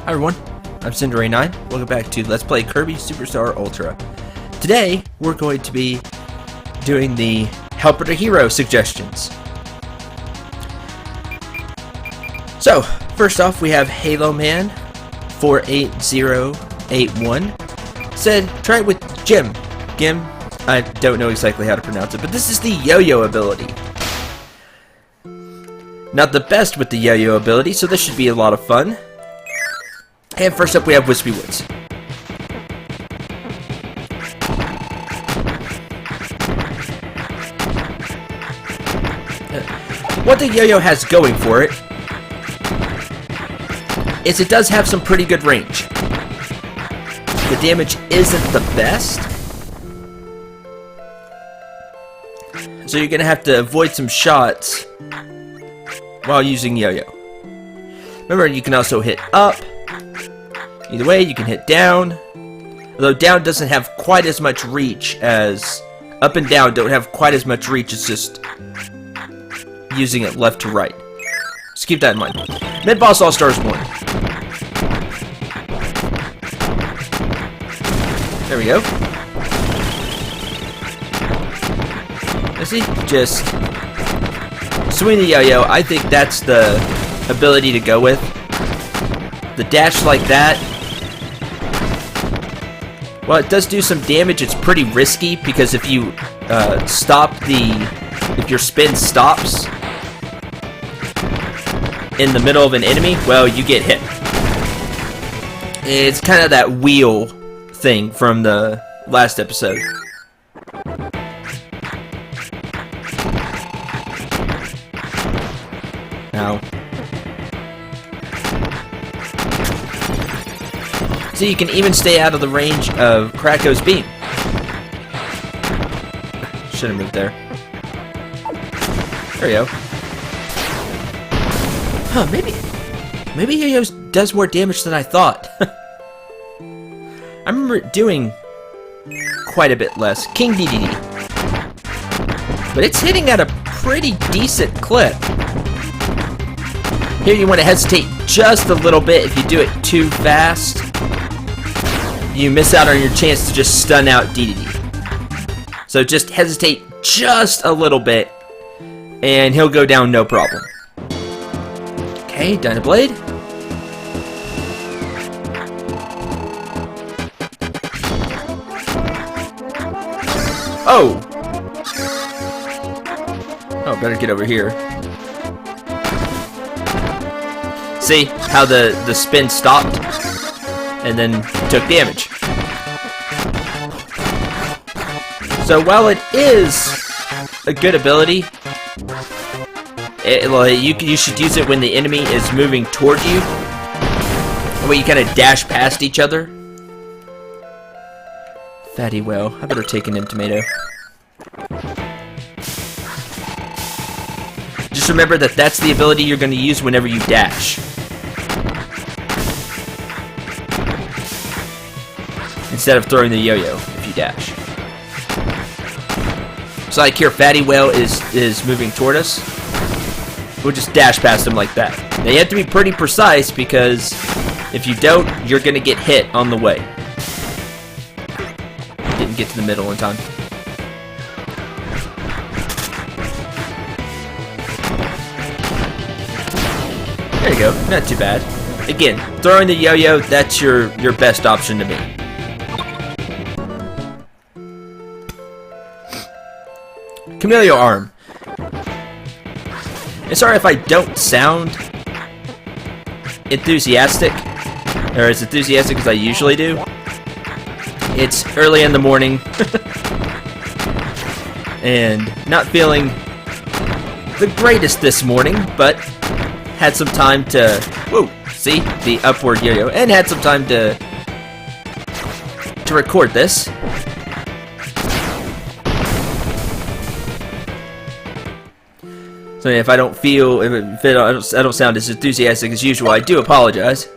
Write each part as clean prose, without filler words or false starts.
Hi everyone, I'm Cendril. Welcome back to Let's Play Kirby Superstar Ultra. Today, we're going to be doing the Helper to Hero suggestions. So, first off, we have Halo Man 48081 said, try it with Gim. I don't know exactly how to pronounce it, but this is the yo-yo ability. Not the best with the yo-yo ability, so this should be a lot of fun. And first up we have Wispy Woods. What the yo-yo has going for it is it does have some pretty good range. The damage isn't the best, so you're gonna have to avoid some shots while using yo-yo. Remember, you can also hit up. Either way, you can hit down. Although down doesn't have quite as much reach as up and down don't have quite as much reach as just using it left to right. Just keep that in mind. Mid-Boss All-Stars 1. There we go. Let's see, just swing the yo-yo. I think that's the ability to go with. The dash like that, well, it does do some damage. It's pretty risky because if you if your spin stops in the middle of an enemy, well, you get hit. It's kind of that wheel thing from the last episode. Now, so you can even stay out of the range of Krako's beam. Should have moved there. There we go. Huh, maybe yo-yo does more damage than I thought. I remember it doing quite a bit less. King DDD. But it's hitting at a pretty decent clip. Here you want to hesitate just a little bit. If you do it too fast, you miss out on your chance to just stun out DDD. So just hesitate just a little bit, and he'll go down no problem. Okay, Dynablade. Oh! Oh, better get over here. See how the spin stopped and then took damage. So while it is a good ability, you should use it when the enemy is moving toward you, where you kind of dash past each other. Fatty well, I better take an M tomato. Just remember that that's the ability you're going to use whenever you dash. Instead of throwing the yo-yo if you dash. So like here, Fatty Whale is moving toward us. We'll just dash past him like that. Now you have to be pretty precise because if you don't, you're going to get hit on the way. Didn't get to the middle in time. There you go, not too bad. Again, throwing the yo-yo, that's your best option to me. Chameleon Arm. And sorry if I don't sound enthusiastic, or as enthusiastic as I usually do. It's early in the morning, and not feeling the greatest this morning, but had some time to, whoa, see, the upward yo-yo, and had some time to record this. So if I don't feel, if I don't sound as enthusiastic as usual, I do apologize.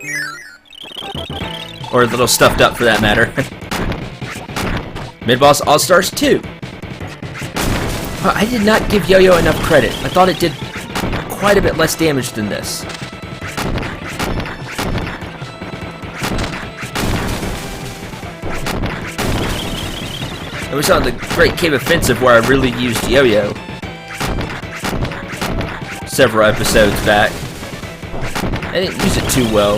Or a little stuffed up for that matter. Mid-Boss All-Stars 2. I did not give Yo-Yo enough credit. I thought it did quite a bit less damage than this. It was on the Great Cave Offensive where I really used yo-yo. Several episodes back. I didn't use it too well.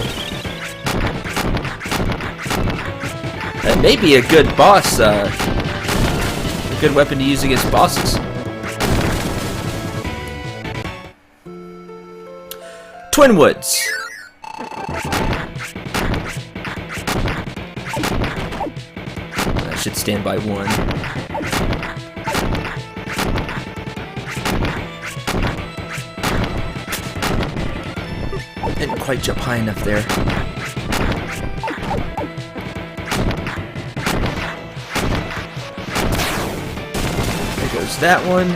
That may be a good boss, a good weapon to use against bosses. Twin Woods. That should stand by one. Didn't quite jump high enough there. There goes that one.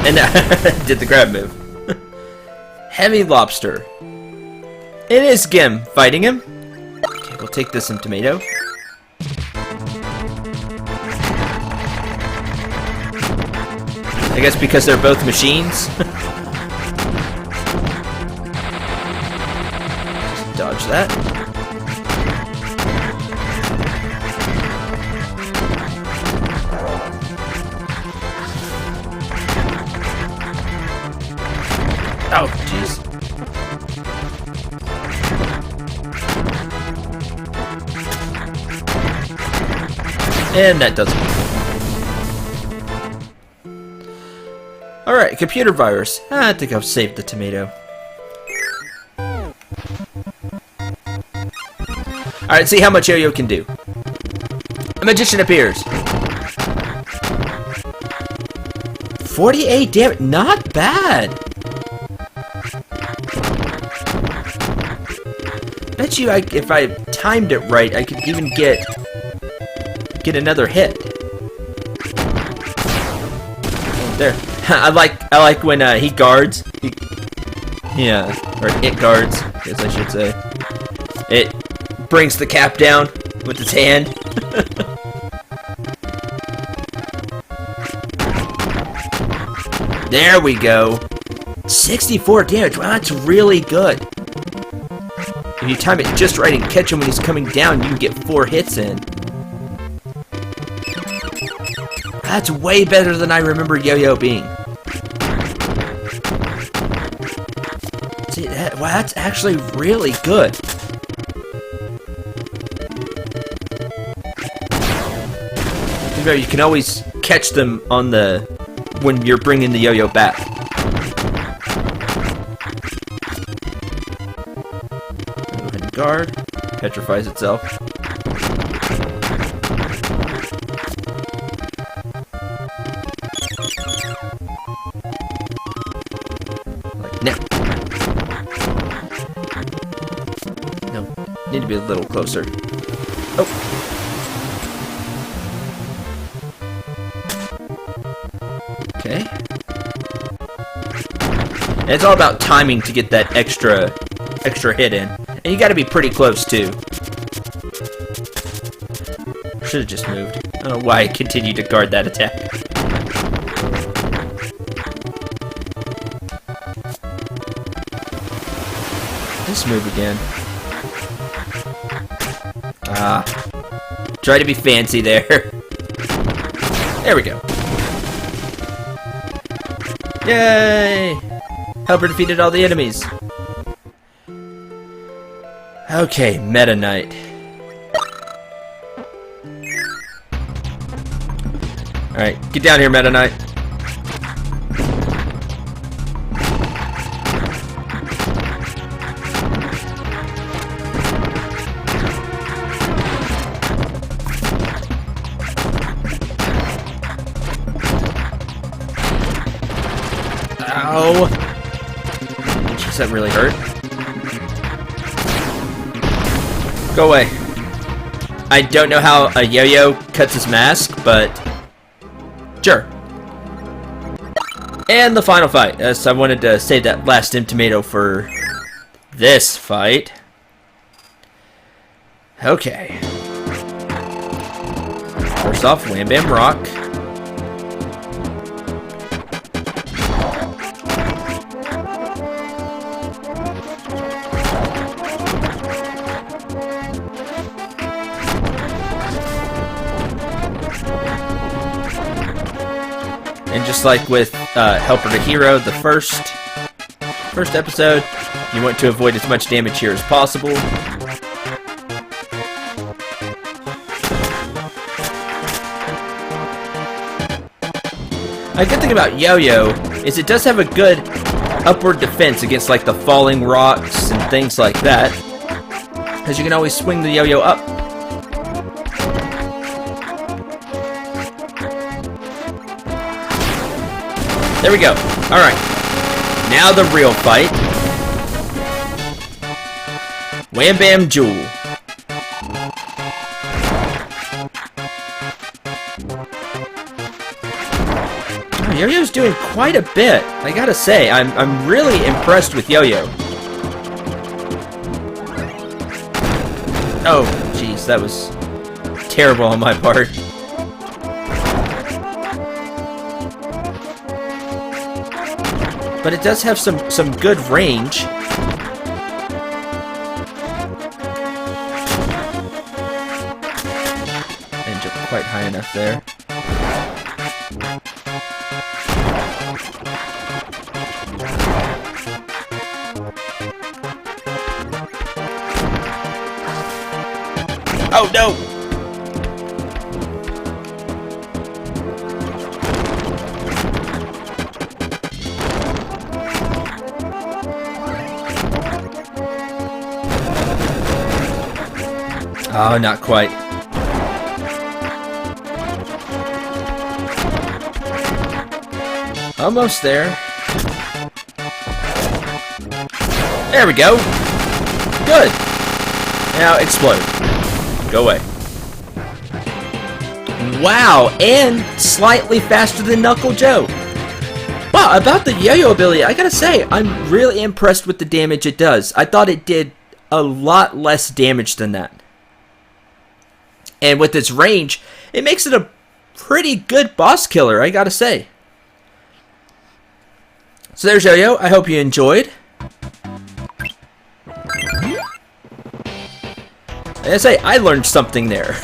And did the grab move. Heavy Lobster. It is Gim fighting him. Okay, we'll take this in tomato. I guess because they're both machines. Just dodge that. Oh, jeez. And that doesn't work. Alright, computer virus. I think I've saved the tomato. Alright, see how much yo-yo can do. A magician appears. 48 damage. Not bad. Bet you if I timed it right, I could even get another hit. There. I like when he guards. Yeah, or it guards, I guess I should say. It brings the cap down with its hand. There we go. 64 damage. Wow, that's really good. If you time it just right and catch him when he's coming down, you can get 4 hits in. That's way better than I remember yo-yo being. See, wow, that's actually really good. You can always catch them on when you're bringing the yo-yo back. Go ahead and guard. Petrifies itself. Now. No, need to be a little closer. Oh. Okay. And it's all about timing to get that extra hit in. And you gotta be pretty close too. Should've just moved. I don't know why I continued to guard that attack. Just move again. Ah. Try to be fancy there. There we go. Yay! Helper defeated all the enemies. Okay, Meta Knight. Alright, get down here, Meta Knight. Ow! Jeez, that really hurt. Go away. I don't know how a yo-yo cuts his mask, but sure. And the final fight. So I wanted to save that last stem tomato for this fight. Okay. First off, Wham Bam Rock. And just like with Helper to Hero, the first episode, you want to avoid as much damage here as possible. A good thing about Yo-Yo is it does have a good upward defense against like the falling rocks and things like that, because you can always swing the Yo-Yo up. There we go. Alright. Now the real fight. Wham Bam Jewel. Oh, Yo-Yo's doing quite a bit. I gotta say, I'm really impressed with Yo-Yo. Oh, jeez, that was terrible on my part. But it does have some good range. And jump quite high enough there. Oh no! Oh, not quite. Almost there. There we go. Good. Now explode. Go away. Wow, and slightly faster than Knuckle Joe. Wow, about the Yo-Yo ability, I gotta say, I'm really impressed with the damage it does. I thought it did a lot less damage than that. And with its range, it makes it a pretty good boss killer, I gotta say. So there's Yo-Yo. I hope you enjoyed. Like I say, I learned something there.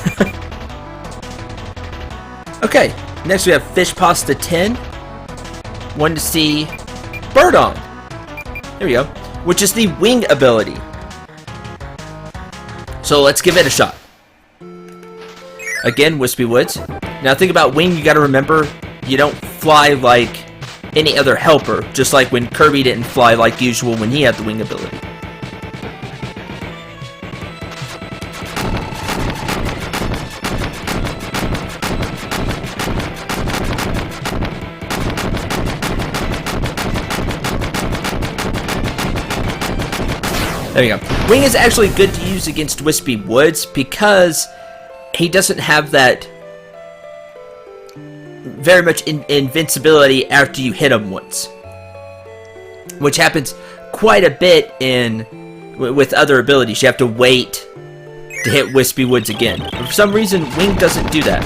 Okay, next we have Fish Pasta 10. Wanted to see Bird On. There we go. Which is the wing ability. So let's give it a shot. Again, Wispy Woods. Now think about wing, you gotta remember, you don't fly like any other helper, just like when Kirby didn't fly like usual when he had the wing ability. There you go. Wing is actually good to use against Wispy Woods because he doesn't have that very much invincibility after you hit him once, which happens quite a bit with other abilities. You have to wait to hit Wispy Woods again. But for some reason, Wing doesn't do that.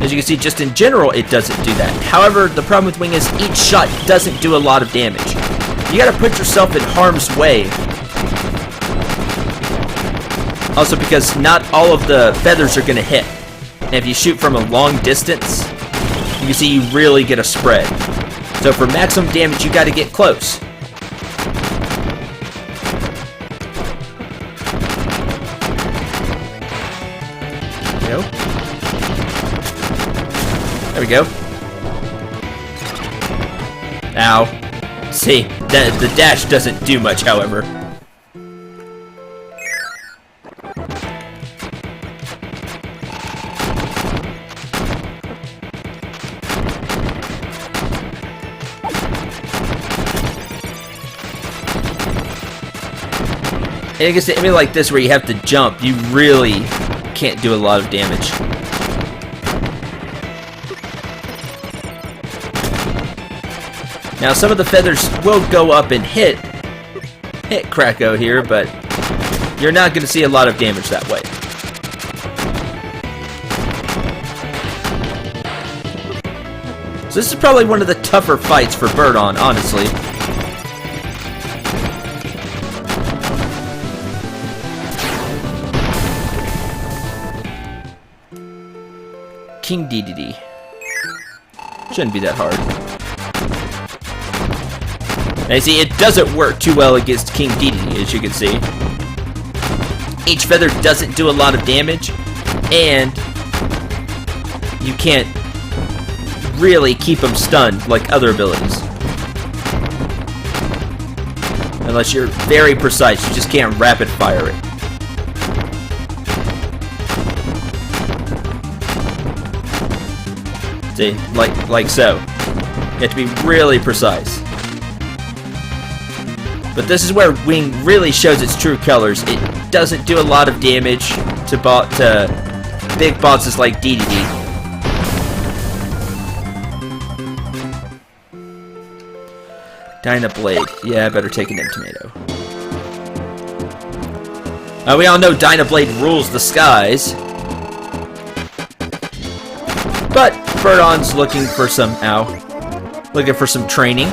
As you can see, just in general, it doesn't do that. However, the problem with Wing is each shot doesn't do a lot of damage. You gotta put yourself in harm's way. Also because not all of the feathers are gonna hit. And if you shoot from a long distance, you can see you really get a spread. So for maximum damage, you gotta get close. There we go. Ow. See, the dash doesn't do much, however. And I guess an enemy like this where you have to jump, you really can't do a lot of damage. Now some of the feathers will go up and hit Kracko here, but you're not going to see a lot of damage that way. So this is probably one of the tougher fights for Bird On, honestly. King DDD. Shouldn't be that hard. Now you see, it doesn't work too well against King DDD, as you can see. Each feather doesn't do a lot of damage, and you can't really keep him stunned like other abilities. Unless you're very precise, you just can't rapid fire it. See, like so. You have to be really precise. But this is where Wing really shows its true colors. It doesn't do a lot of damage to big bosses like DDD. Dynablade. Yeah, I better take an M tomato. We all know Dynablade rules the skies. But Birdon's looking for some training.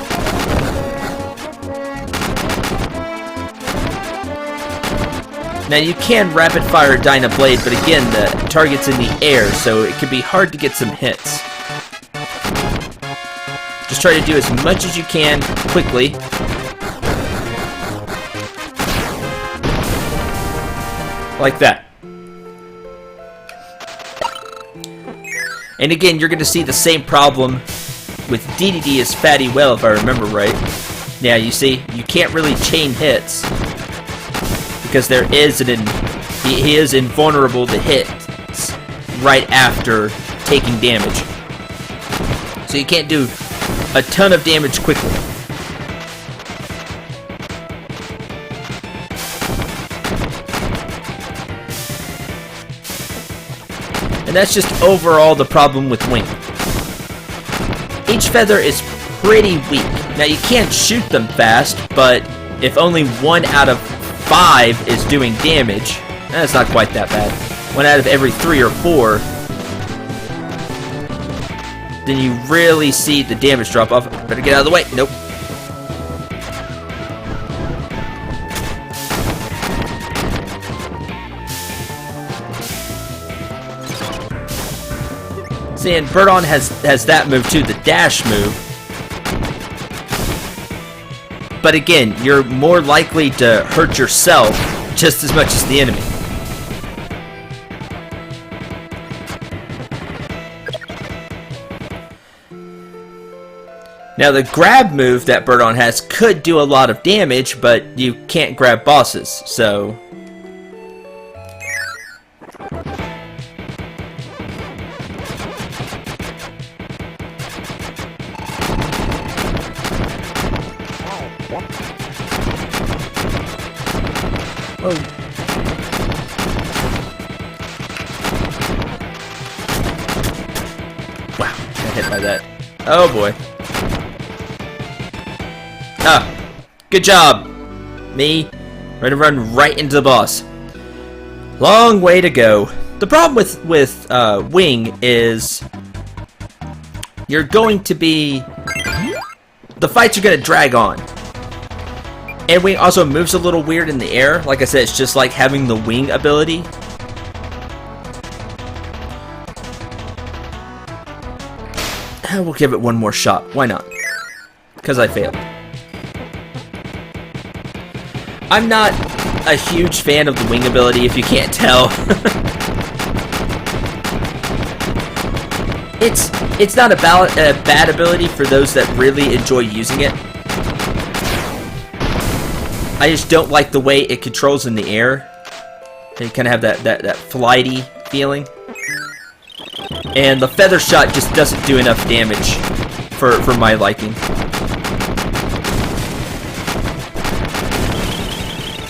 Now you can rapid fire Dynablade, but again the target's in the air, so it can be hard to get some hits. Just try to do as much as you can quickly. Like that. And again, you're going to see the same problem with DDD as Fatty Well, if I remember right. Yeah, you see, you can't really chain hits. Because there is he is invulnerable to hits right after taking damage. So you can't do a ton of damage quickly. And that's just overall the problem with Wing. Each feather is pretty weak. Now you can't shoot them fast, but if only 1 out of 5 is doing damage, that's not quite that bad. 1 out of every 3 or 4, then you really see the damage drop off. Better get out of the way. Nope. See, and Birdon has that move too, the dash move. But again, you're more likely to hurt yourself just as much as the enemy. Now the grab move that Birdon has could do a lot of damage, but you can't grab bosses, so... Whoa. Wow, got hit by that. Oh boy. Ah, good job. Me, ready to run right into the boss. Long way to go. The problem with Wing is you're going to be... The fights are going to drag on. And Wing also moves a little weird in the air. Like I said, it's just like having the Wing ability. We'll give it one more shot. Why not? Because I failed. I'm not a huge fan of the Wing ability, if you can't tell. It's not a bad ability for those that really enjoy using it. I just don't like the way it controls in the air. You kind of have that flighty feeling. And the feather shot just doesn't do enough damage for my liking.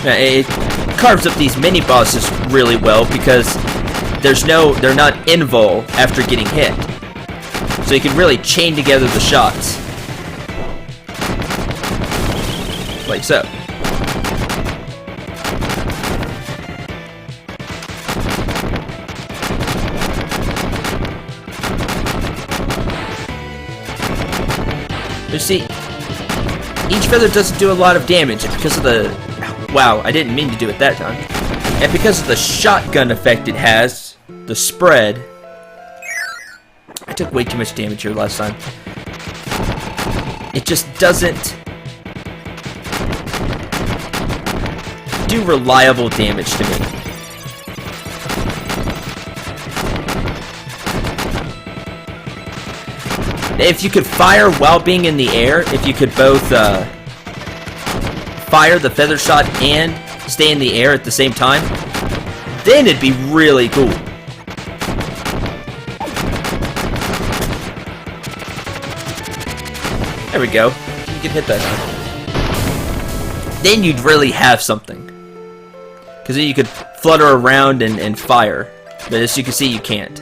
Now, it carves up these mini bosses really well because they're not invul after getting hit. So you can really chain together the shots. Like so. You see, each feather doesn't do a lot of damage because of the... Wow, I didn't mean to do it that time. And because of the shotgun effect it has, the spread, I took way too much damage here last time. It just doesn't do reliable damage to me. If you could fire while being in the air, if you could both fire the feather shot and stay in the air at the same time, then it'd be really cool. There we go. You can hit that. Then you'd really have something. Because then you could flutter around and fire. But as you can see, you can't.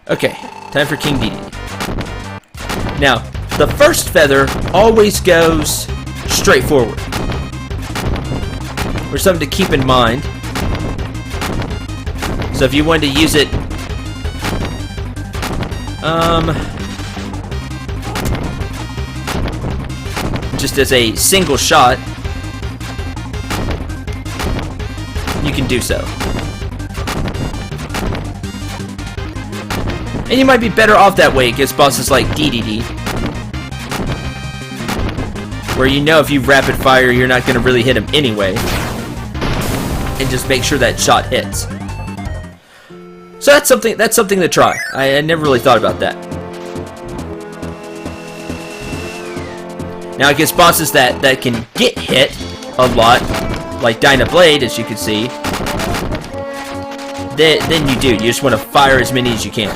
Okay, time for King Dedede. Now, the first feather always goes straight forward. Or something to keep in mind. So if you wanted to use it just as a single shot, you can do so. And you might be better off that way against bosses like Dedede, where you know if you rapid fire, you're not going to really hit him anyway. And just make sure that shot hits. So that's something to try. I never really thought about that. Now against bosses that can get hit a lot, like Dyna Blade, as you can see, then you do. You just want to fire as many as you can.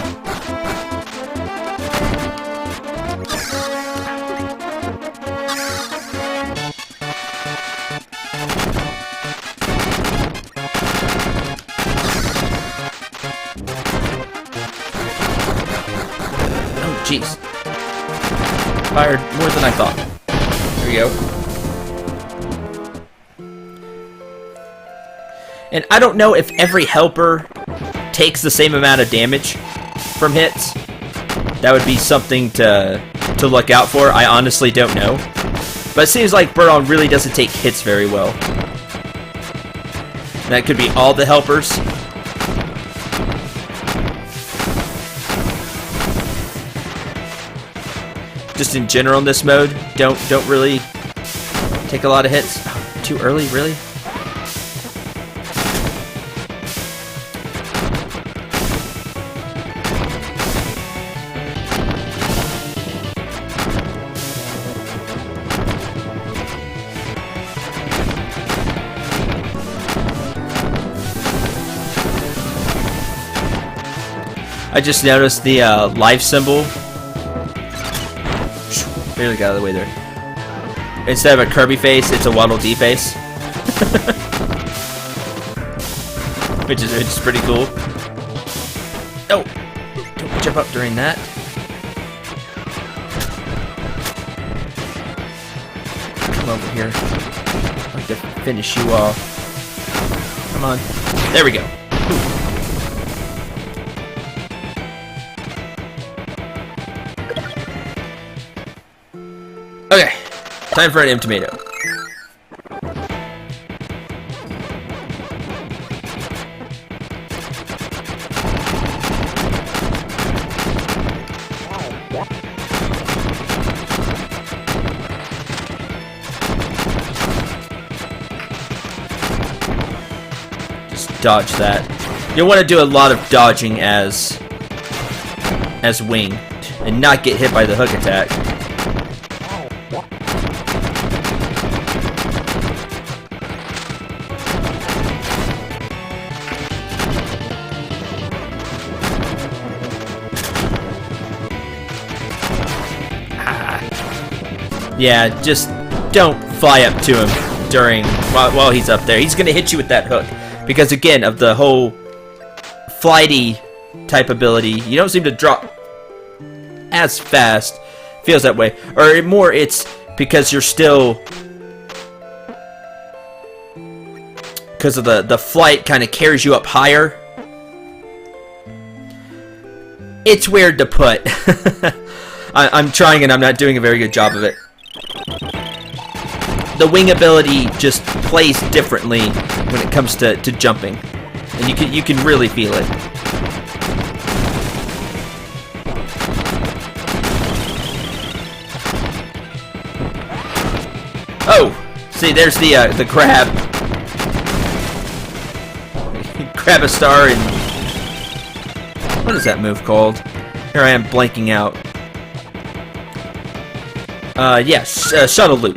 Jeez. Fired more than I thought. There we go. And I don't know if every helper takes the same amount of damage from hits. That would be something to look out for. I honestly don't know. But it seems like Buron really doesn't take hits very well. And that could be all the helpers. Just in general in this mode, don't really take a lot of hits. Oh, too early, really? I just noticed the life symbol. Barely got out of the way there. Instead of a Kirby face, it's a Waddle Dee face. which is pretty cool. Oh! Don't jump up during that. Come over here. I'd like to finish you off. Come on. There we go. Okay, time for an M tomato. Just dodge that. You'll want to do a lot of dodging as wing and not get hit by the hook attack. Yeah, just don't fly up to him while he's up there. He's gonna hit you with that hook because again of the whole flighty type ability. You don't seem to drop as fast. Feels that way, or more it's because you're still because of the flight kind of carries you up higher. It's weird to put. I'm trying and I'm not doing a very good job of it. The wing ability just plays differently when it comes to jumping, and you can really feel it. Oh! See, there's the grab. Grab a star and... What is that move called? Here I am blanking out. Yes, shuttle loop.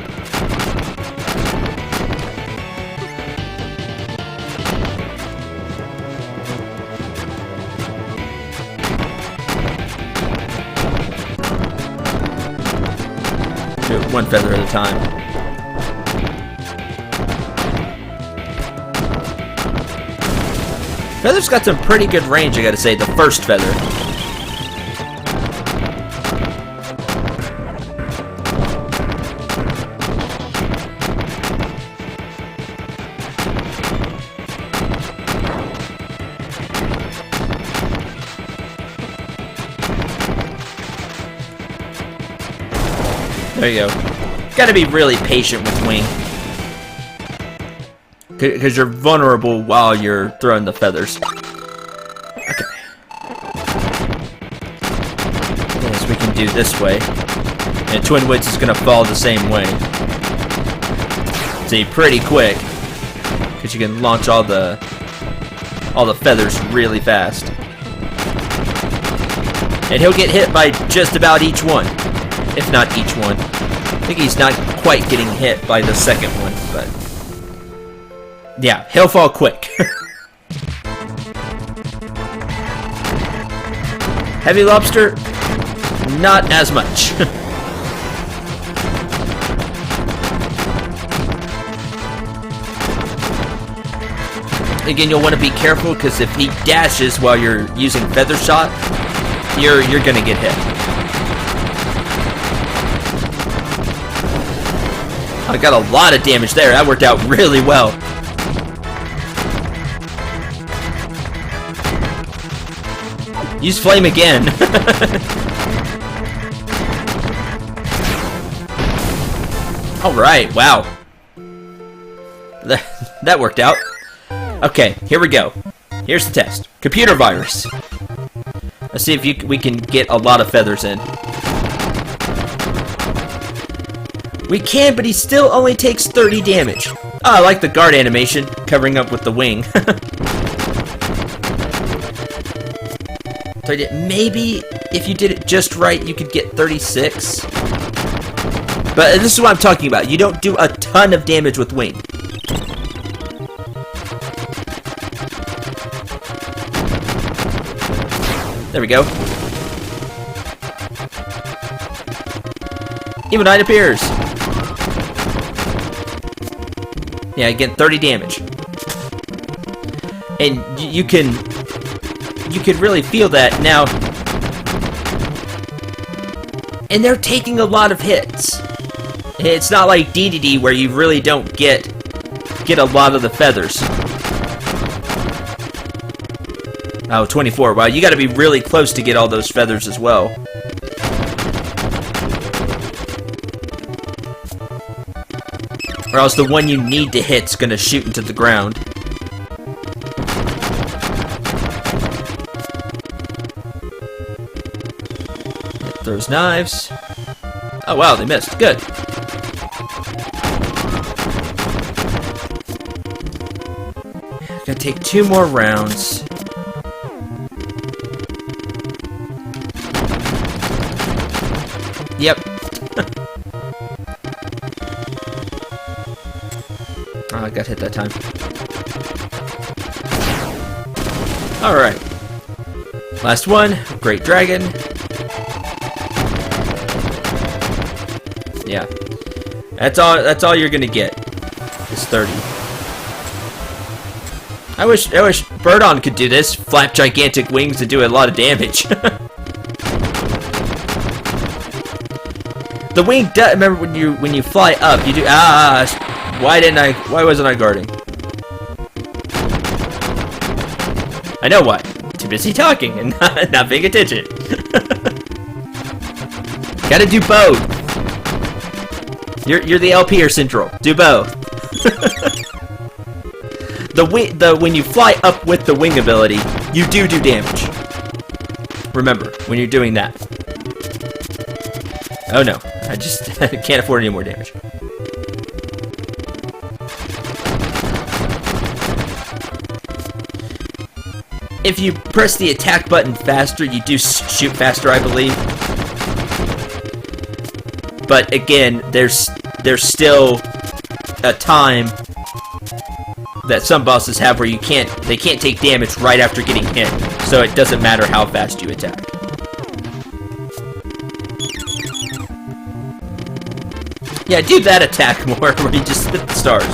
Do it one feather at a time. Feather's got some pretty good range, I gotta say, the first feather. There you go. Gotta be really patient with wing. Because you're vulnerable while you're throwing the feathers. Okay. Yes, we can do this way. And Twin Wits is gonna fall the same way. See, pretty quick. Because you can launch all the feathers really fast. And he'll get hit by just about each one. If not each one. I think he's not quite getting hit by the second one, but... yeah, he'll fall quick. Heavy Lobster, not as much. Again, you'll want to be careful, because if he dashes while you're using Feather Shot, you're gonna get hit. I got a lot of damage there. That worked out really well. Use flame again. Alright, wow. That worked out. Okay, here we go. Here's the test. Computer virus. Let's see if we can get a lot of feathers in. We can, but he still only takes 30 damage. Oh, I like the guard animation, covering up with the wing. Maybe if you did it just right, you could get 36. But this is what I'm talking about. You don't do a ton of damage with wing. There we go. Even Knight appears. Yeah, again, 30 damage. And you can really feel that now. And they're taking a lot of hits. It's not like DDD where you really don't get a lot of the feathers. Oh, 24. Wow, you gotta be really close to get all those feathers as well. Or else the one you need to hit's gonna shoot into the ground. Throws knives. Oh wow, they missed. Good. Gonna take 2 more rounds. Yep. Oh, I got hit that time. Alright. Last one. Great Dragon. Yeah. That's all you're gonna get. Is 30. I wish Birdon could do this. Flap gigantic wings and do a lot of damage. The wing does, remember when you fly up, you do why wasn't I guarding? I know why. Too busy talking and not paying attention. Gotta do both. You're the LP or Cendril. Do both. When you fly up with the wing ability, you do damage. Remember, when you're doing that. Oh no, I just can't afford any more damage. if you press the attack button faster, you do shoot faster, I believe. But again, there's still a time that some bosses have where they can't take damage right after getting hit, so it doesn't matter how fast you attack. Yeah, do that attack more where you just hit the stars.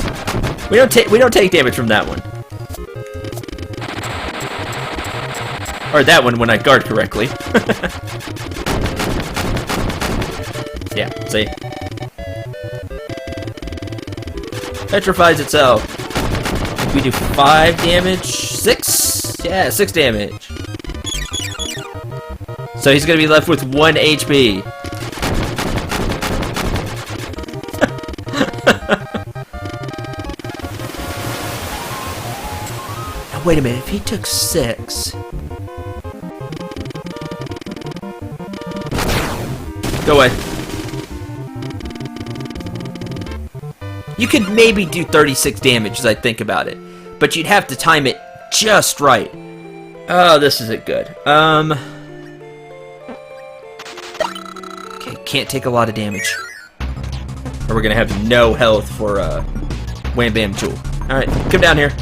We don't take damage from that one. Or that one when I guard correctly. Yeah, see? Petrifies itself. We do 5 damage. 6? Yeah, 6 damage. So he's gonna be left with 1 HP. Now, wait a minute, if he took 6... Go away. You could maybe do 36 damage as I think about it, but you'd have to time it just right. Oh, this isn't good. Okay, can't take a lot of damage, or we're gonna have no health for Wham Bam Jewel. All right, come down here.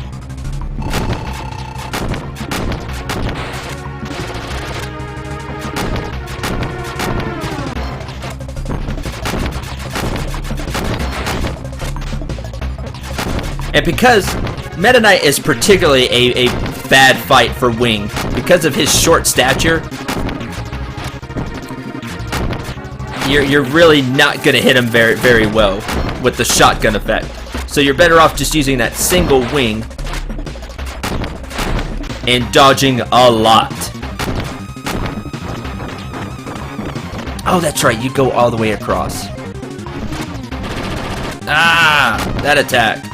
And because Meta Knight is particularly a bad fight for Wing, because of his short stature, you're really not going to hit him very, very well with the shotgun effect. So you're better off just using that single wing and dodging a lot. Oh, that's right, you go all the way across. Ah, that attack.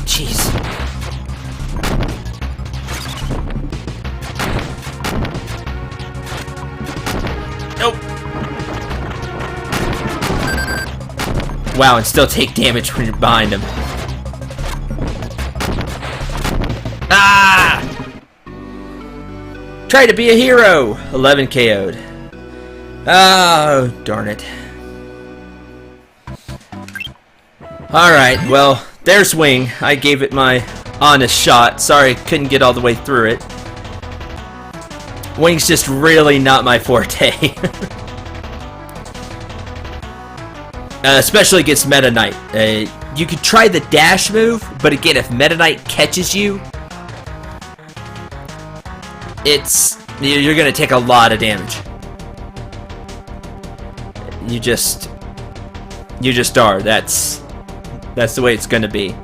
Jeez. Nope. Wow, and still take damage when you're behind him. Ah! Try to be a hero. 11 KO'd. Oh, darn it. Alright, well, there's Wing. I gave it my honest shot. Sorry, couldn't get all the way through it. Wing's just really not my forte. Especially against Meta Knight. You could try the dash move, but again, if Meta Knight catches you, you're gonna take a lot of damage. You just are. That's the way it's gonna be.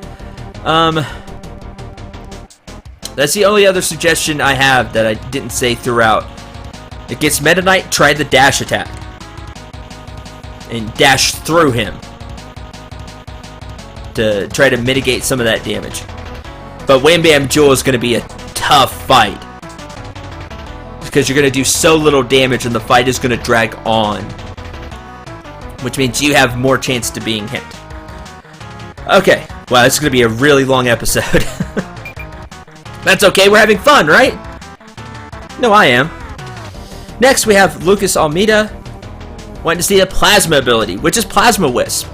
That's the only other suggestion I have that I didn't say throughout. Against Meta Knight, try the dash attack. And dash through him. To try to mitigate some of that damage. But Wham Bam Jewel is gonna be a tough fight. Because you're gonna do so little damage and the fight is gonna drag on. Which means you have more chance to being hit. Okay, wow, this is going to be a really long episode. That's okay, we're having fun, right? No, I am. Next, we have Lucas Almeida wanting to see a Plasma ability, which is Plasma Wisp.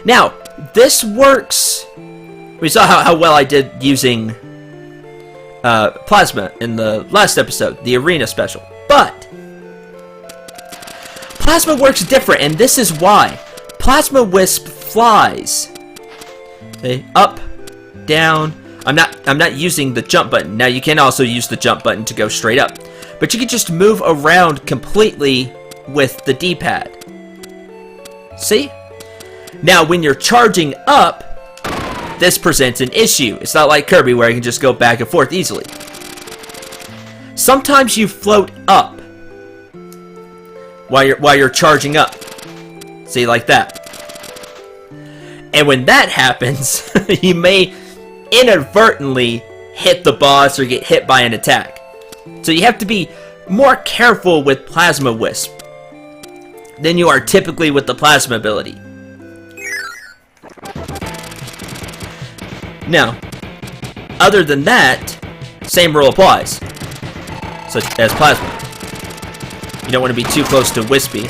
Now, this works... We saw how well I did using Plasma in the last episode, the Arena Special. But Plasma works different, and this is why. Plasma Wisp flies. Okay, up, down. I'm not using the jump button. Now you can also use the jump button to go straight up. But you can just move around completely with the D-pad. See? Now when you're charging up, this presents an issue. It's not like Kirby where I can just go back and forth easily. Sometimes you float up while you're charging up. See, like that. And when that happens, you may inadvertently hit the boss or get hit by an attack. So you have to be more careful with Plasma Wisp. than you are typically with the plasma ability. Now, other than that, same rule applies, such as plasma. You don't want to be too close to Wispy.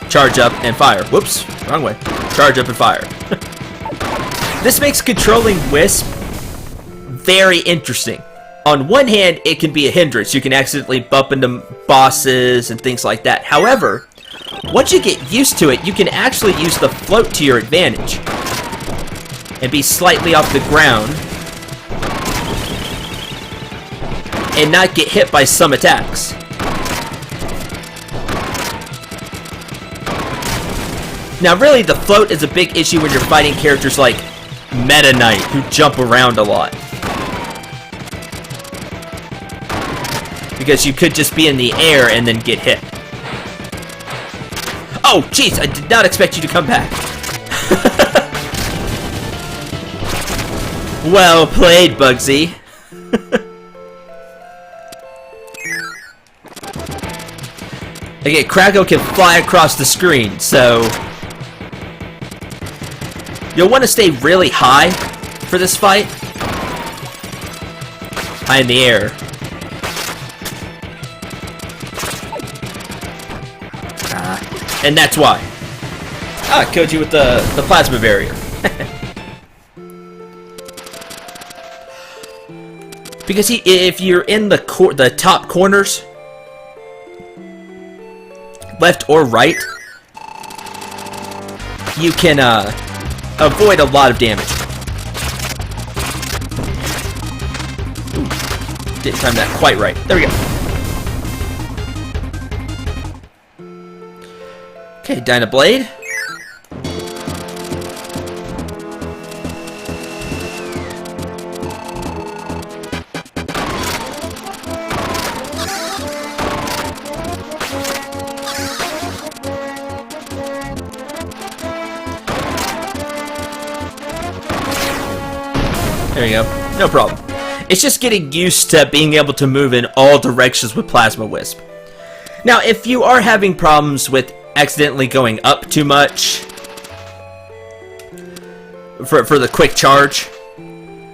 Charge up and fire. Whoops, wrong way. Charge up and fire. This makes controlling Wisp very interesting. On one hand, it can be a hindrance. You can accidentally bump into bosses and things like that. However, once you get used to it, you can actually use the float to your advantage and be slightly off the ground and not get hit by some attacks. Now, really, the float is a big issue when you're fighting characters like Meta Knight, who jump around a lot. Because you could just be in the air and then get hit. Oh, jeez, I did not expect you to come back. Well played, Bugsy. Okay, Krago can fly across the screen, so you'll want to stay really high for this fight. High in the air. And that's why. Ah, I killed you with the plasma barrier. Because if you're in the top corners, left or right, you can avoid a lot of damage. Ooh, didn't time that quite right. There we go. Okay, Dynablade. There you go. No problem. It's just getting used to being able to move in all directions with Plasma Wisp. Now, if you are having problems with accidentally going up too much for the quick charge,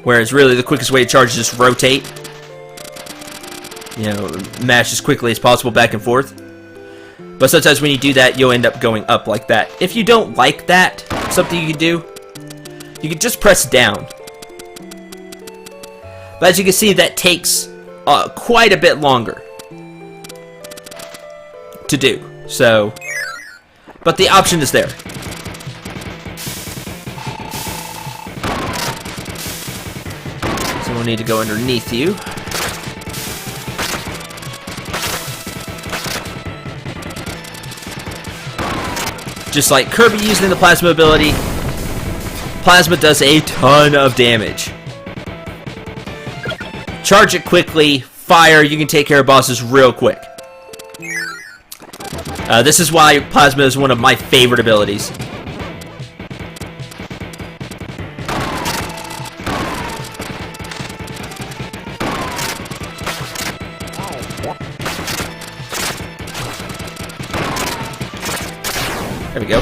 whereas really the quickest way to charge is just rotate, you know, mash as quickly as possible back and forth. But sometimes when you do that, you'll end up going up like that. If you don't like that, something you can do, you can just press down. But as you can see, that takes quite a bit longer to do. So, but the option is there. So we'll need to go underneath you. Just like Kirby using the Plasma ability, Plasma does a ton of damage. Charge it quickly, fire, you can take care of bosses real quick. This is why Plasma is one of my favorite abilities. There we go.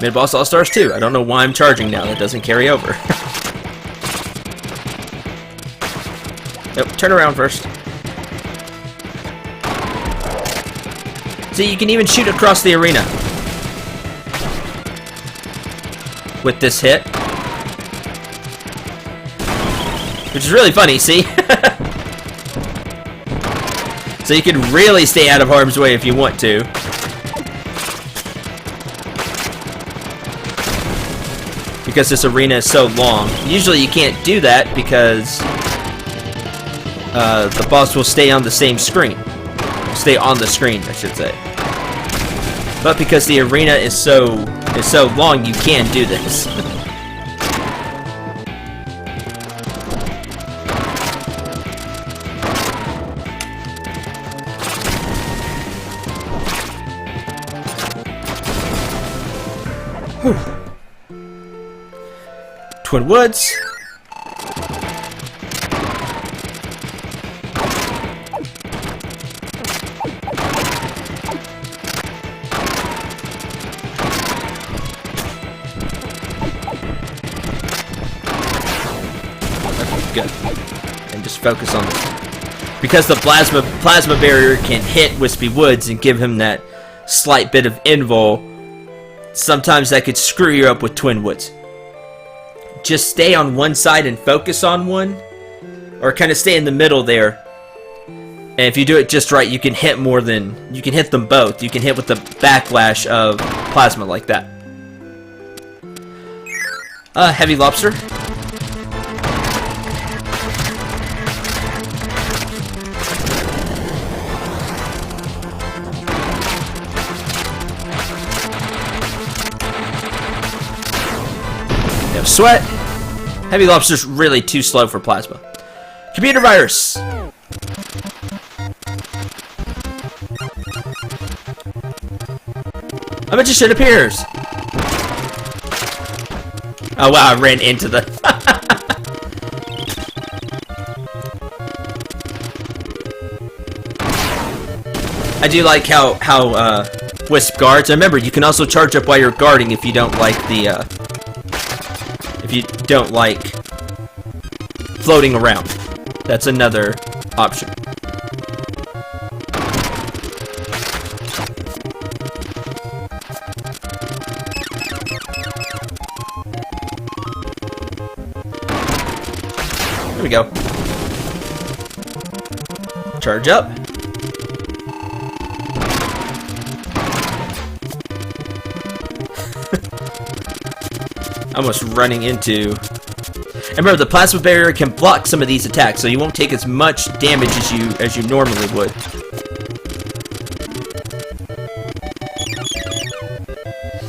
Mid-boss All-Stars 2. I don't know why I'm charging now. That doesn't carry over. Nope, turn around first. See, you can even shoot across the arena with this hit. Which is really funny, see? So you can really stay out of harm's way if you want to. Because this arena is so long. Usually you can't do that because the boss will stay on the same screen. Stay on the screen, I should say. But because the arena is so long, you can do this. Twin Woods. good. And just focus on this. Because the plasma barrier can hit Wispy Woods and give him that slight bit of invul, sometimes that could screw you up with Twin Woods. Just stay on one side and focus on one, or kind of stay in the middle there. And if you do it just right, you can hit more than... You can hit them both. You can hit with the backlash of plasma like that. Heavy lobster. No sweat. Heavy lobster's really too slow for plasma. Computer virus. A magician appears. Oh wow, I ran into the... I do like how Wisp guards. And remember, you can also charge up while you're guarding if you don't like the floating around. That's another option. There we go. Charge up. Almost running into... And remember, the plasma barrier can block some of these attacks, so you won't take as much damage as you normally would.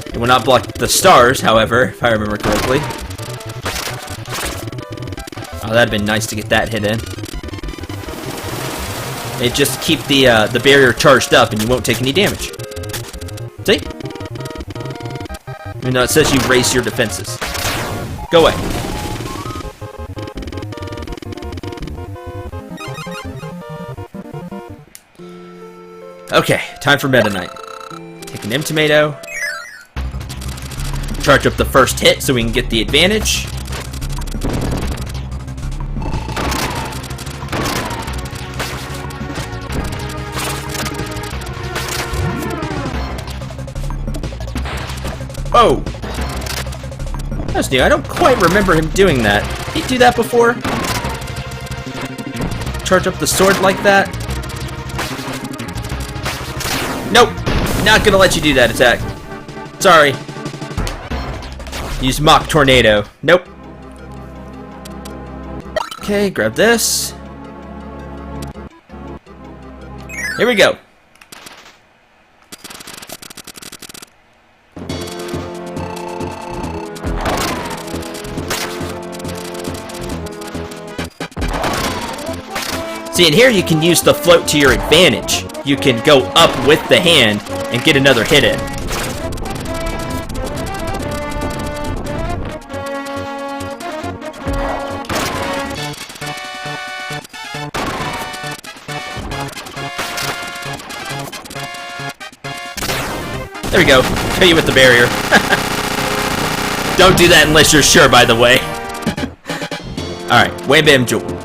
It will not block the stars, however, if I remember correctly. Oh, that'd been nice to get that hit in. It just keep the barrier charged up, and you won't take any damage. See? Even though it says you raise your defenses. Go away. Okay, time for Meta Knight. Take an M tomato. Charge up the first hit so we can get the advantage. Oh! That's new. I don't quite remember him doing that. Did he do that before? Charge up the sword like that? Nope! Not gonna let you do that attack. Sorry. Use Mock Tornado. Nope. Okay, grab this. Here we go. See, in here you can use the float to your advantage. You can go up with the hand and get another hit in. There we go. Kill you with the barrier. Don't do that unless you're sure, by the way. Alright, Wham Bam Jewel.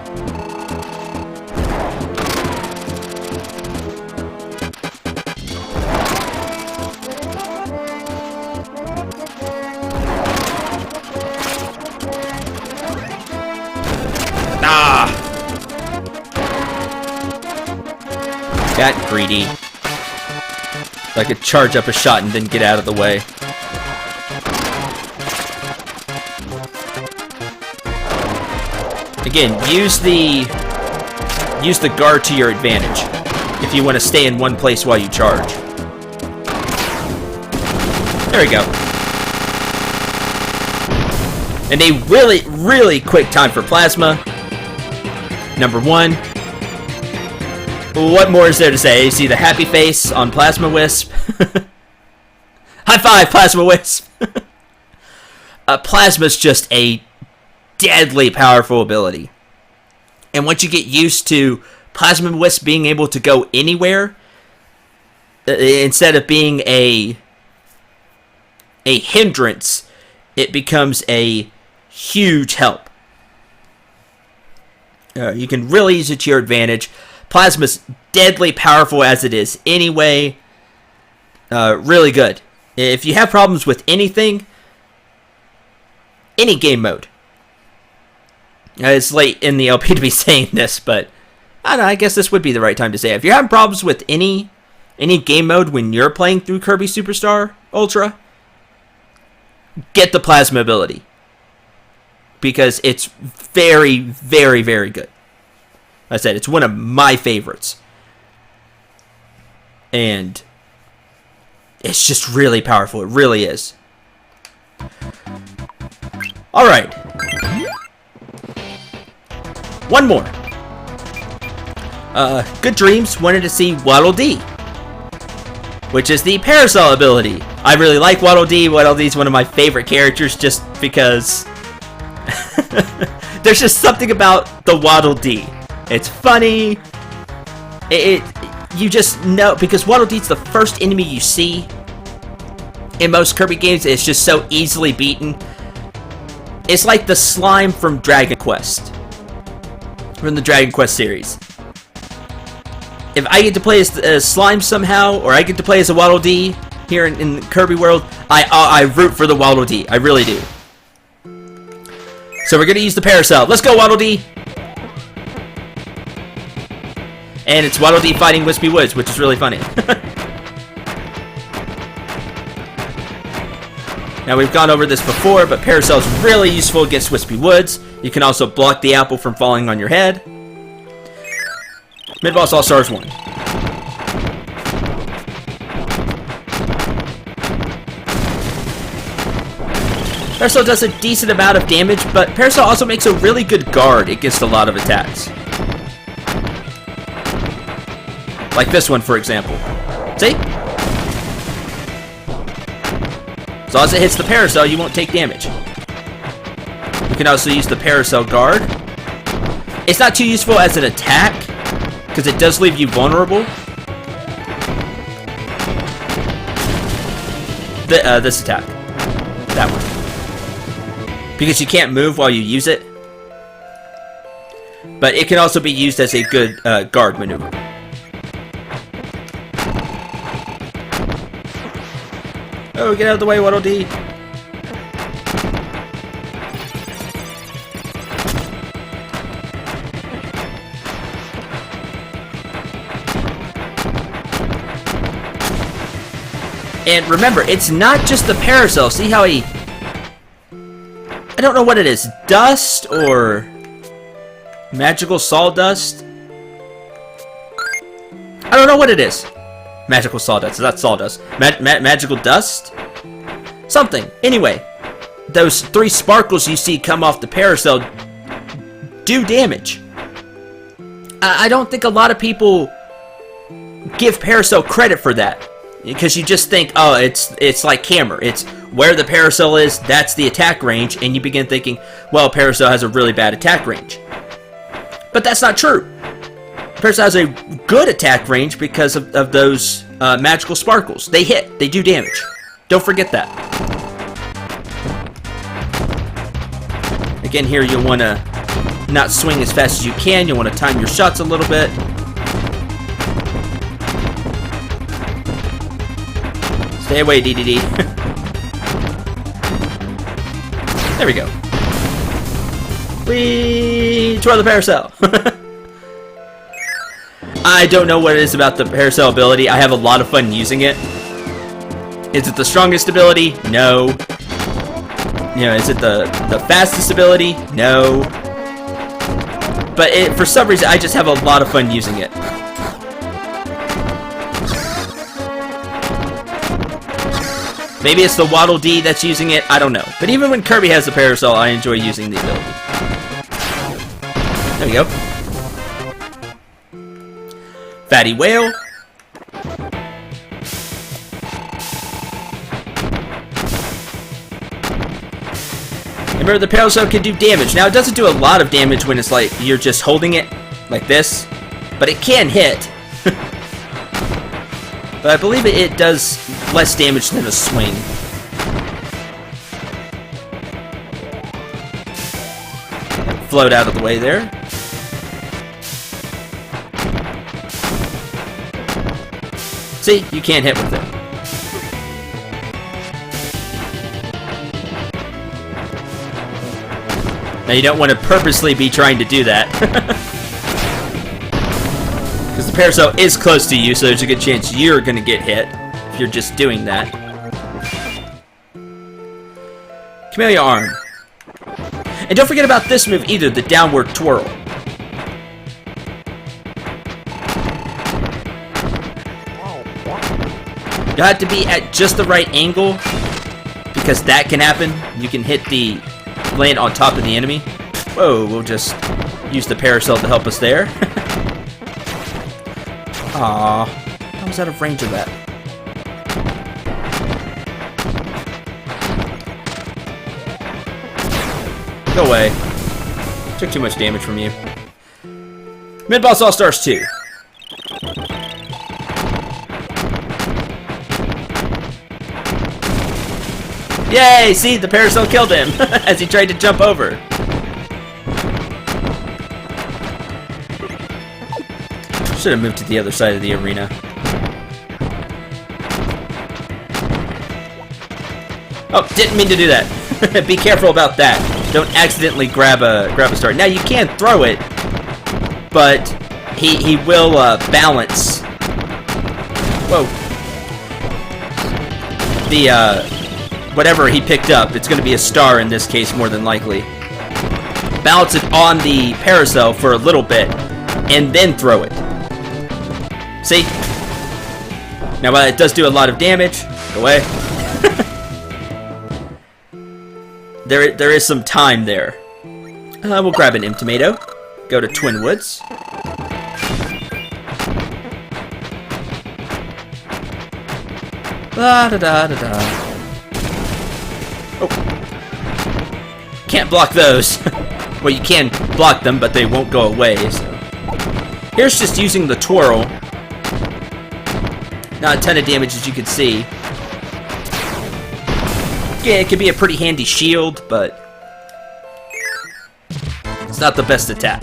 Got greedy. So I could charge up a shot and then get out of the way. Again, use the guard to your advantage if you want to stay in one place while you charge. There we go. And a really, really quick time for plasma. Number 1. What more is there to say? You see the happy face on Plasma Wisp. High five, Plasma Wisp! Plasma's just a deadly powerful ability. And once you get used to Plasma Wisp being able to go anywhere, instead of being a hindrance, it becomes a huge help. You can really use it to your advantage. Plasma's deadly powerful as it is anyway. Really good. If you have problems with anything, any game mode. It's late in the LP to be saying this, but I don't know, I guess this would be the right time to say it. If you're having problems with any game mode when you're playing through Kirby Superstar Ultra, get the Plasma ability. Because it's very, very, very good. Like I said, it's one of my favorites. And it's just really powerful. It really is. Alright. One more. Good Dreams wanted to see Waddle Dee, which is the Parasol ability. I really like Waddle Dee. Waddle Dee's one of my favorite characters just because there's just something about the Waddle Dee. It's funny. You just know, because Waddle Dee's the first enemy you see in most Kirby games. It's just so easily beaten. It's like the slime from Dragon Quest. From the Dragon Quest series. If I get to play as slime somehow, or I get to play as a Waddle Dee here in Kirby World, I root for the Waddle Dee. I really do. So we're going to use the Parasol. Let's go, Waddle Dee! And it's Waddle Dee fighting Wispy Woods, which is really funny. Now, we've gone over this before, but Parasol's really useful against Wispy Woods. You can also block the apple from falling on your head. Mid-Boss All-Stars 1. Parasol does a decent amount of damage, but Parasol also makes a really good guard against a lot of attacks. Like this one, for example. See? As long as it hits the Parasol, you won't take damage. You can also use the Parasol guard. It's not too useful as an attack, because it does leave you vulnerable. This attack. That one. Because you can't move while you use it. But it can also be used as a good guard maneuver. Oh, get out of the way, Waddle Dee. And remember, it's not just the Parasol. See how he... I don't know what it is. Dust or... Magical Sawdust? I don't know what it is. Magical Sawdust. That's Sawdust. Magical Dust? Something. Anyway, those 3 sparkles you see come off the Parasol do damage. I don't think a lot of people give Parasol credit for that. Because you just think, oh, it's like Hammer. It's where the Parasol is, that's the attack range, and you begin thinking, well, Parasol has a really bad attack range. But that's not true. Parasol has a good attack range because of those magical sparkles. They hit. They do damage. Don't forget that. Again, here you'll want to not swing as fast as you can. You'll want to time your shots a little bit. Stay away, DDD. There we go. Whee! Twirl the Parasol. I don't know what it is about the Parasol ability. I have a lot of fun using it. Is it the strongest ability? No. You know, is it the fastest ability? No. But for some reason, I just have a lot of fun using it. Maybe it's the Waddle Dee that's using it. I don't know. But even when Kirby has the Parasol, I enjoy using the ability. There we go. Fatty Whale. Remember, the Parasol can do damage. Now, it doesn't do a lot of damage when it's like you're just holding it like this. But it can hit. But I believe it does less damage than a swing. Float out of the way there. See, you can't hit with it. Now you don't want to purposely be trying to do that. Because the parasol is close to you, so there's a good chance you're going to get hit if you're just doing that. Camellia Arm. And don't forget about this move either, the downward twirl. You have to be at just the right angle, because that can happen. You can hit the land on top of the enemy. Whoa, we'll just use the parasol to help us there. Aww, I was out of range of that. Go away. Took too much damage from you. Mid-Boss All-Stars 2. Yay! See, the parasol killed him as he tried to jump over. Should have moved to the other side of the arena. Oh, didn't mean to do that. Be careful about that. Don't accidentally grab a star. Now you can throw it, but he will balance. Whoa. The whatever he picked up, it's going to be a star in this case more than likely. Balance it on the parasol for a little bit, and then throw it. See? Now while it does do a lot of damage, go away. There is some time there. We'll grab an M tomato. Go to Twin Woods. La da da da da. Oh. Can't block those. Well, you can block them, but they won't go away. So here's just using the twirl. Not a ton of damage, as you can see. Yeah, it could be a pretty handy shield, but it's not the best attack.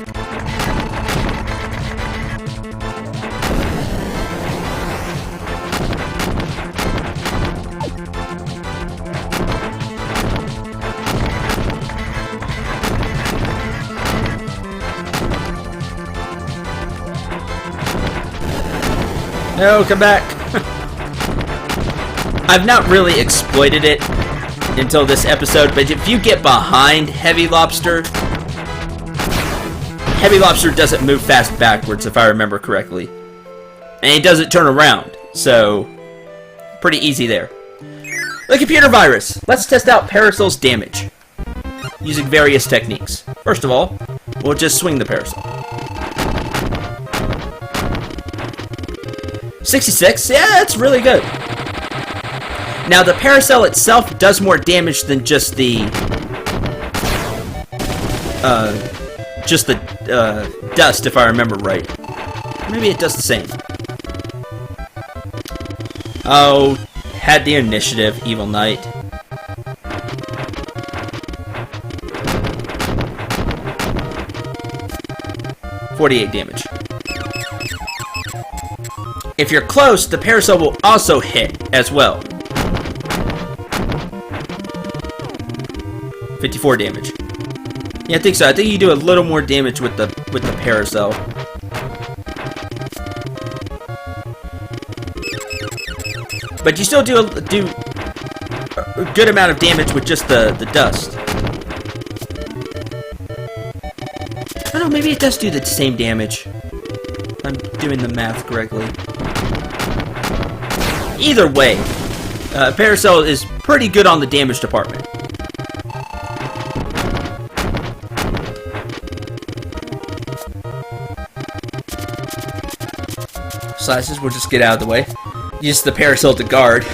No, come back. I've not really exploited it until this episode, but if you get behind Heavy Lobster doesn't move fast backwards, if I remember correctly. And he doesn't turn around, so pretty easy there. The computer virus. Let's test out Parasol's damage using various techniques. First of all, we'll just swing the parasol. 66, yeah, that's really good. Now the parasol itself does more damage than just the dust, if I remember right. Maybe it does the same. Oh, had the initiative, Evil Knight. $48 damage. If you're close, the parasol will also hit as well. 54 damage. Yeah, I think so. I think you do a little more damage with the parasol. But you still do a good amount of damage with just the dust. I don't know, maybe it does do the same damage. I'm doing the math correctly. Either way, Parasol is pretty good on the damage department. Slices, we'll just get out of the way. Use the Parasol to guard.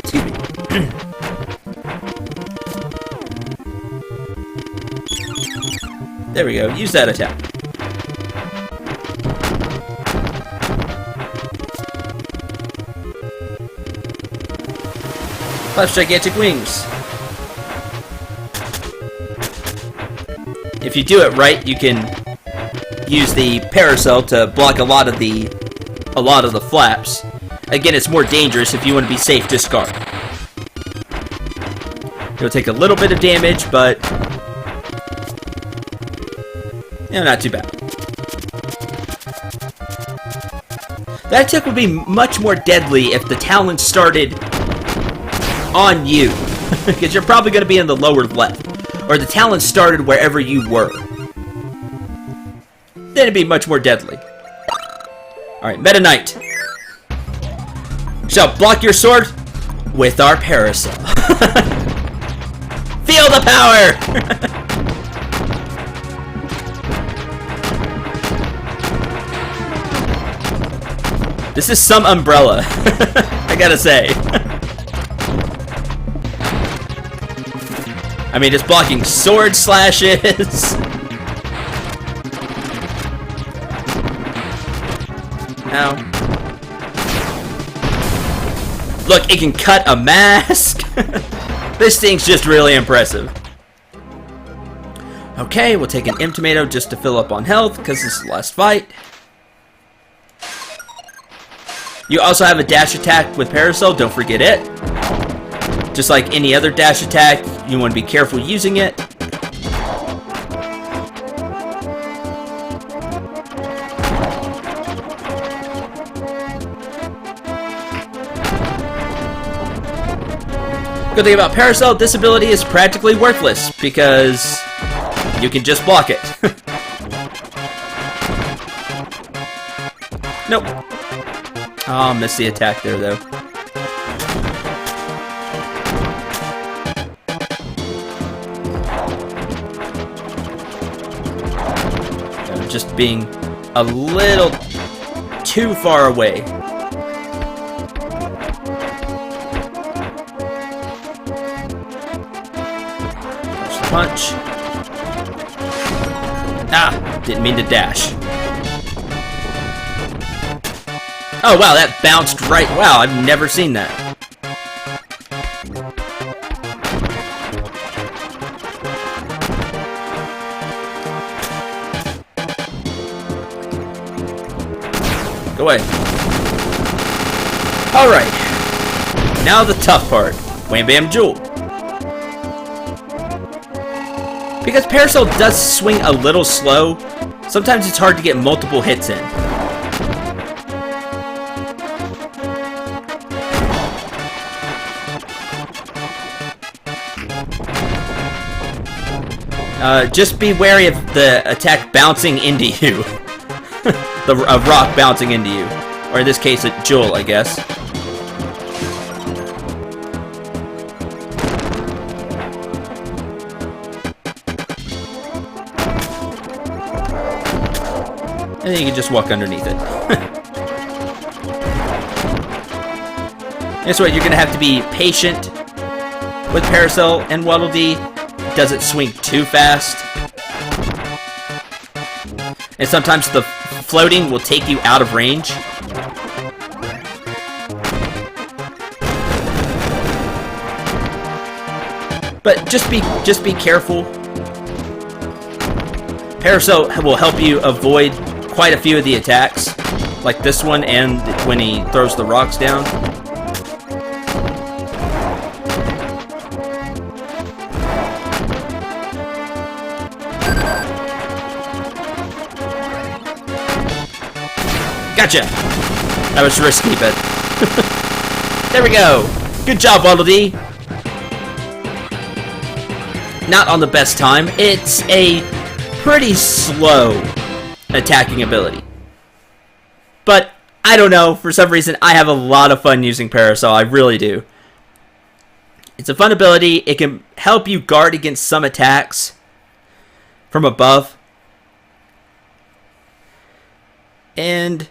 Excuse me. There we go, use that attack. Plus gigantic wings. If you do it right, you can use the Parasol to block a lot of the a lot of the flaps. Again, it's more dangerous if you want to be safe, discard. It'll take a little bit of damage, but not too bad. That attack would be much more deadly if the talent started on you, because you're probably going to be in the lower left, or the talent started wherever you were. Then it'd be much more deadly. Alright, Meta Knight. Shall block your sword with our parasol. Feel the power! This is some umbrella, I gotta say. I mean, it's blocking sword slashes. Ow. Look, it can cut a mask. This thing's just really impressive. Okay, we'll take an M tomato just to fill up on health, because this is the last fight. You also have a dash attack with Parasol, don't forget it. Just like any other dash attack, you want to be careful using it. Good thing about Parasol, this ability is practically worthless, because you can just block it. Nope. Oh, missed the attack there, though. Just being a little too far away. Push the punch. Ah, didn't mean to dash. Oh wow, that bounced right. Wow, I've never seen that. Go away. Alright. Now the tough part. Wham Bam Jewel. Because Parasol does swing a little slow, sometimes it's hard to get multiple hits in. Just be wary of the attack bouncing into you. A rock bouncing into you. Or in this case, a jewel, I guess. And then you can just walk underneath it. That's what you're going to have to be patient with Parasol and Waddle Dee. Doesn't swing too fast. And sometimes the floating will take you out of range. But just be careful. Parasol will help you avoid quite a few of the attacks, like this one and when he throws the rocks down. Gotcha! That was risky, but... There we go! Good job, Waddle Dee! Not on the best time. It's a pretty slow attacking ability. But, I don't know, for some reason, I have a lot of fun using Parasol. I really do. It's a fun ability. It can help you guard against some attacks from above. And...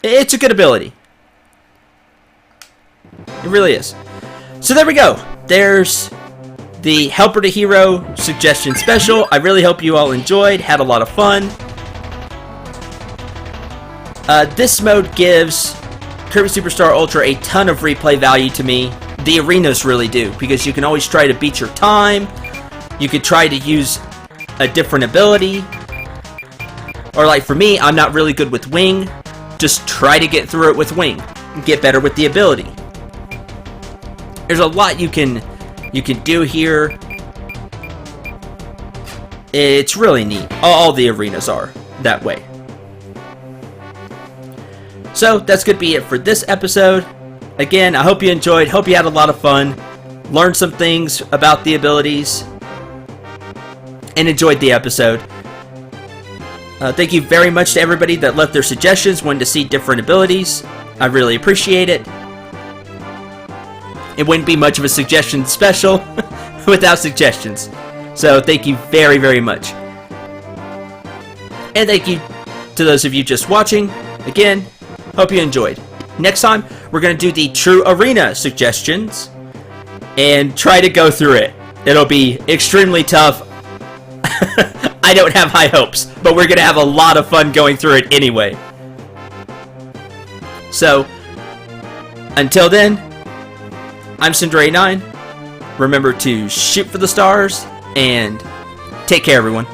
it's a good ability. It really is. So there we go. There's the Helper to Hero suggestion special. I really hope you all enjoyed. Had a lot of fun. This mode gives Kirby Superstar Ultra a ton of replay value to me. The arenas really do, because you can always try to beat your time. You could try to use a different ability. Or like for me, I'm not really good with Wing. just try to get through it with Wing. Get better with the ability. There's a lot you can do here. It's really neat. All the arenas are that way. So that's going to be it for this episode. Again, I hope you enjoyed. Hope you had a lot of fun. Learned some things about the abilities. And enjoyed the episode. Thank you very much to everybody that left their suggestions when to see different abilities. I really appreciate it. It wouldn't be much of a suggestion special without suggestions. So thank you very, very much. And thank you to those of you just watching. Again, hope you enjoyed. Next time, we're going to do the True Arena suggestions and try to go through it. It'll be extremely tough. I don't have high hopes, but we're going to have a lot of fun going through it anyway. So, until then, I'm Cendril 9. Remember to shoot for the stars, and take care, everyone.